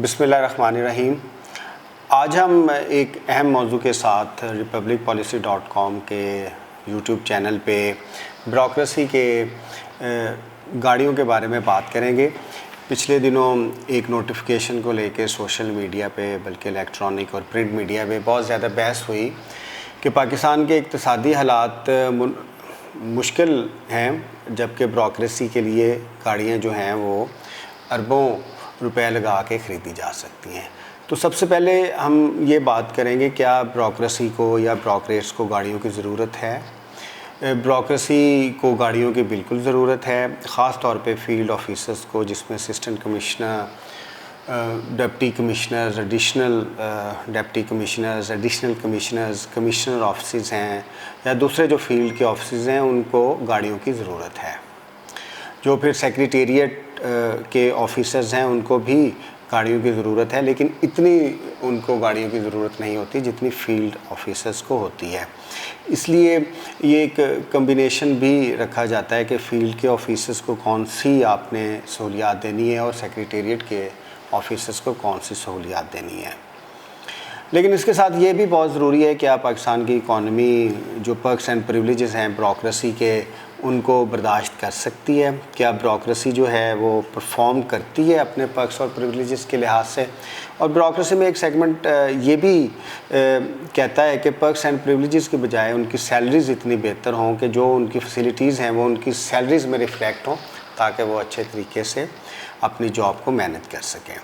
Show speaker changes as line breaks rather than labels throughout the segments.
बिस्मिल्लाहिर्रहमानिर्रहीम। आज हम एक अहम मौजू के साथ republicpolicy.com के यूट्यूब चैनल पे ब्यूरोक्रेसी के गाड़ियों के बारे में बात करेंगे। पिछले दिनों एक नोटिफिकेशन को लेके सोशल मीडिया पे बल्कि इलेक्ट्रॉनिक और प्रिंट मीडिया पे बहुत ज़्यादा बहस हुई कि पाकिस्तान के इक़्तिसादी हालात मुश्किल हैं, जबकि ब्यूरोक्रेसी के लिए गाड़ियाँ जो हैं वो अरबों रुपए लगा के ख़रीदी जा सकती हैं। तो सबसे पहले हम ये बात करेंगे, क्या ब्यूरोक्रेसी को या ब्यूरोक्रेट्स को गाड़ियों की ज़रूरत है। ब्यूरोक्रेसी को गाड़ियों की बिल्कुल ज़रूरत है, ख़ास तौर पे फील्ड ऑफिसर्स को, जिसमें assistant commissioner, deputy commissioners, additional deputy commissioners, additional commissioners, commissioner office हैं या दूसरे जो फील्ड के ऑफिस हैं, उनको गाड़ियों की ज़रूरत है। जो फिर सेक्रेटेरिएट के ऑफिसर्स हैं उनको भी गाड़ियों की ज़रूरत है, लेकिन इतनी उनको गाड़ियों की ज़रूरत नहीं होती जितनी फील्ड ऑफिसर्स को होती है। इसलिए ये एक कम्बिनेशन भी रखा जाता है कि फ़ील्ड के ऑफिसर्स को कौन सी आपने सहूलियात देनी है और सेक्रेटेरिएट के ऑफिसर्स को कौन सी सहूलियात देनी है। लेकिन इसके साथ ये भी बहुत ज़रूरी है कि आप पाकिस्तान की इकॉनमी जो पर्क्स एंड प्रिविलेजेस हैं ब्यूरोक्रेसी के, उनको बर्दाश्त कर सकती है। क्या ब्यूरोक्रेसी जो है वो परफॉर्म करती है अपने पर्क्स और प्रिविलेजेस के लिहाज से। और ब्यूरोक्रेसी में एक सेगमेंट ये भी कहता है कि पर्क्स एंड प्रिविलेजेस के बजाय उनकी सैलरीज़ इतनी बेहतर हों कि जो उनकी फैसिलिटीज़ हैं वो उनकी सैलरीज़ में रिफ़्लेक्ट हों, ताकि वो अच्छे तरीके से अपनी जॉब को मैनेज कर सकें।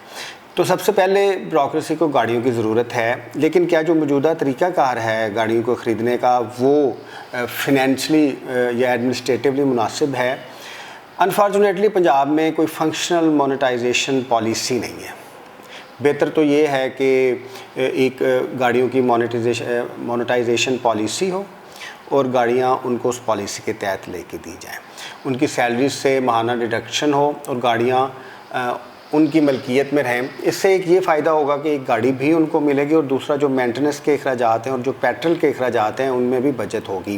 तो सबसे पहले ब्यूरोक्रेसी को गाड़ियों की ज़रूरत है, लेकिन क्या जो मौजूदा तरीक़ाकार है गाड़ियों को ख़रीदने का वो फिनेंशली या एडमिनिस्ट्रेटिवली मुनासिब है। अनफॉर्चुनेटली पंजाब में कोई फंक्शनल मोनेटाइजेशन पॉलिसी नहीं है। बेहतर तो ये है कि एक गाड़ियों की मोनेटाइजेशन पॉलिसी हो और गाड़ियाँ उनको उस पॉलिसी के तहत लेके दी जाएँ, उनकी सैलरी से माहाना डिडक्शन हो और गाड़ियाँ उनकी मलकियत में रहें। इससे एक ये फ़ायदा होगा कि एक गाड़ी भी उनको मिलेगी और दूसरा जो मेंटेनेंस के अखराजात हैं और जो पेट्रोल के अखराजात हैं उनमें भी बचत होगी।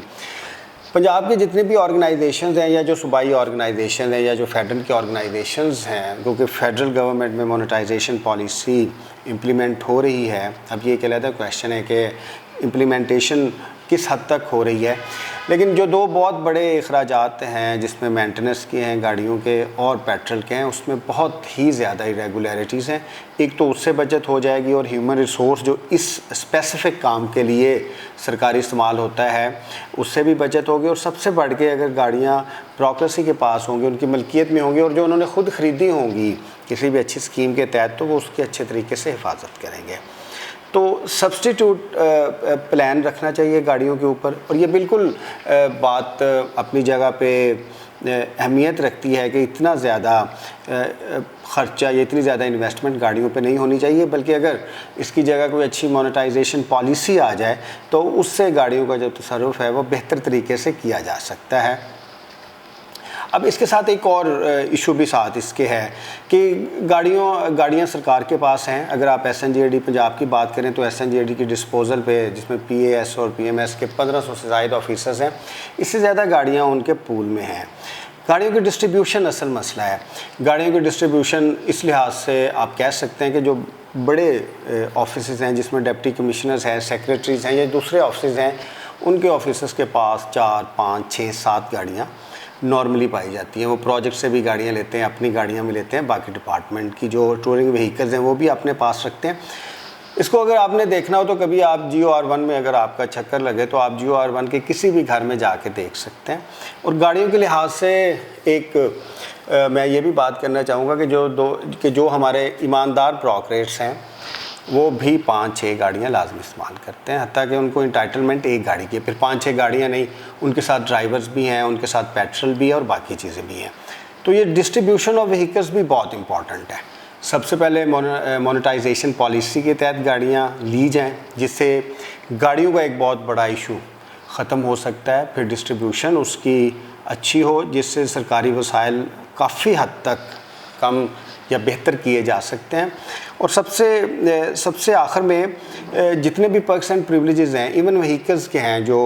पंजाब के जितने भी ऑर्गेनाइजेशंस हैं या जो सूबाई ऑर्गेनाइजेशन हैं या जो फेडरल के ऑर्गेनाइजेशंस हैं, क्योंकि फेडरल गवर्नमेंट में मोनेटाइजेशन पॉलिसी इम्प्लीमेंट हो रही है। अब ये एक अलग क्वेश्चन है कि इम्प्लीमेंटेशन किस हद तक हो रही है, लेकिन जो दो बहुत बड़े अखराजात हैं जिसमें मेंटेनेंस के हैं गाड़ियों के और पेट्रोल के हैं, उसमें बहुत ही ज़्यादा इरेगुलरिटीज़ हैं। एक तो उससे बचत हो जाएगी और ह्यूमन रिसोर्स जो इस स्पेसिफ़िक काम के लिए सरकारी इस्तेमाल होता है उससे भी बचत होगी। और सबसे बढ़ के अगर गाड़ियाँ ब्यूरोक्रेसी के पास होंगी, उनकी मलकियत में होंगी और जो उन्होंने ख़ुद ख़रीदी होंगी किसी भी अच्छी स्कीम के तहत, तो वो उसकी अच्छे तरीके से हिफाजत करेंगे। तो सब्स्टिट्यूट प्लान रखना चाहिए गाड़ियों के ऊपर। और ये बिल्कुल बात अपनी जगह पे अहमियत रखती है कि इतना ज़्यादा ख़र्चा या इतनी ज़्यादा इन्वेस्टमेंट गाड़ियों पे नहीं होनी चाहिए, बल्कि अगर इसकी जगह कोई अच्छी मोनेटाइजेशन पॉलिसी आ जाए तो उससे गाड़ियों का जो तसर्रुफ़ है वो बेहतर तरीके से किया जा सकता है। अब इसके साथ एक और इशू भी साथ इसके है कि गाड़ियाँ सरकार के पास हैं। अगर आप SNGAD पंजाब की बात करें तो SNGAD की डिस्पोजल पे, जिसमें PAS और PMS के 1500 से ज़ायद ऑफिसर्स हैं, इससे ज़्यादा गाड़ियाँ उनके पूल में हैं। गाड़ियों की डिस्ट्रीब्यूशन असल मसला है। गाड़ियों की डिस्ट्रीब्यूशन इस लिहाज से आप कह सकते हैं कि जो बड़े ऑफिस हैं जिसमें डिप्टी कमिश्नर्स हैं, सेक्रेटरीज़ हैं या दूसरे ऑफिस हैं, उनके ऑफिसर्स के पास 4, 5, 6, 7 गाड़ियाँ नॉर्मली पाई जाती हैं। वो प्रोजेक्ट से भी गाड़ियाँ लेते हैं, अपनी गाड़ियाँ भी लेते हैं, बाकी डिपार्टमेंट की जो टूरिंग व्हीकल्स हैं वो भी अपने पास रखते हैं। इसको अगर आपने देखना हो तो कभी आप GOR1 में अगर आपका चक्कर लगे तो आप GOR1 के किसी भी घर में जाके देख सकते हैं। और गाड़ियों के लिहाज से एक मैं ये भी बात करना चाहूँगा कि जो हमारे ईमानदार ब्यूरोक्रेट्स हैं वो भी 5-6 गाड़ियाँ लाजमी इस्तेमाल करते हैं, हत्ता कि उनको इंटाइटलमेंट एक गाड़ी की, फिर 5-6 गाड़ियाँ नहीं, उनके साथ ड्राइवर्स भी हैं, उनके साथ पेट्रोल भी है और बाकी चीज़ें भी हैं। तो ये डिस्ट्रीब्यूशन ऑफ व्हीकल्स भी बहुत इंपॉर्टेंट है। सबसे पहले मोनेटाइजेशन पॉलिसी के तहत गाड़ियाँ ली जाएँ, जिससे गाड़ियों का एक बहुत बड़ा इशू ख़त्म हो सकता है। फिर डिस्ट्रीब्यूशन उसकी अच्छी हो, जिससे सरकारी वसाइल काफ़ी हद तक कम या बेहतर किए जा सकते हैं। और सबसे आखिर में जितने भी पर्क्स एंड प्रिविलेजेस हैं, इवन व्हीकल्स के हैं जो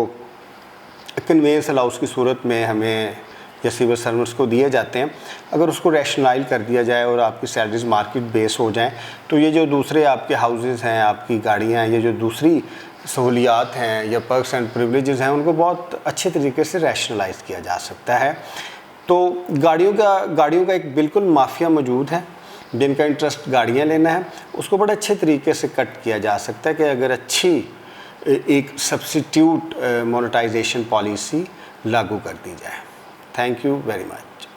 कन्वेंस अलाउंस की सूरत में हमें یا سول سرونٹس کو دیے جاتے ہیں، اگر اس کو ریشنلائز کر دیا جائے اور آپ کی سیلریز مارکیٹ بیس ہو جائیں، تو یہ جو دوسرے آپ کے ہاؤسز ہیں، آپ کی گاڑیاں ہیں، یہ جو دوسری سہولیات ہیں یا پرکس اینڈ پریولیجز ہیں، ان کو بہت اچھے طریقے سے ریشنلائز کیا جا سکتا ہے۔ تو گاڑیوں کا ایک بالکل مافیا موجود ہے جن کا انٹرسٹ گاڑیاں لینا ہے، اس کو بڑے اچھے طریقے سے کٹ کیا جا سکتا ہے کہ اگر اچھی ایک سبسٹیوٹ مونیٹائزیشن پالیسی لاگو کر دی جائے۔ Thank you very much.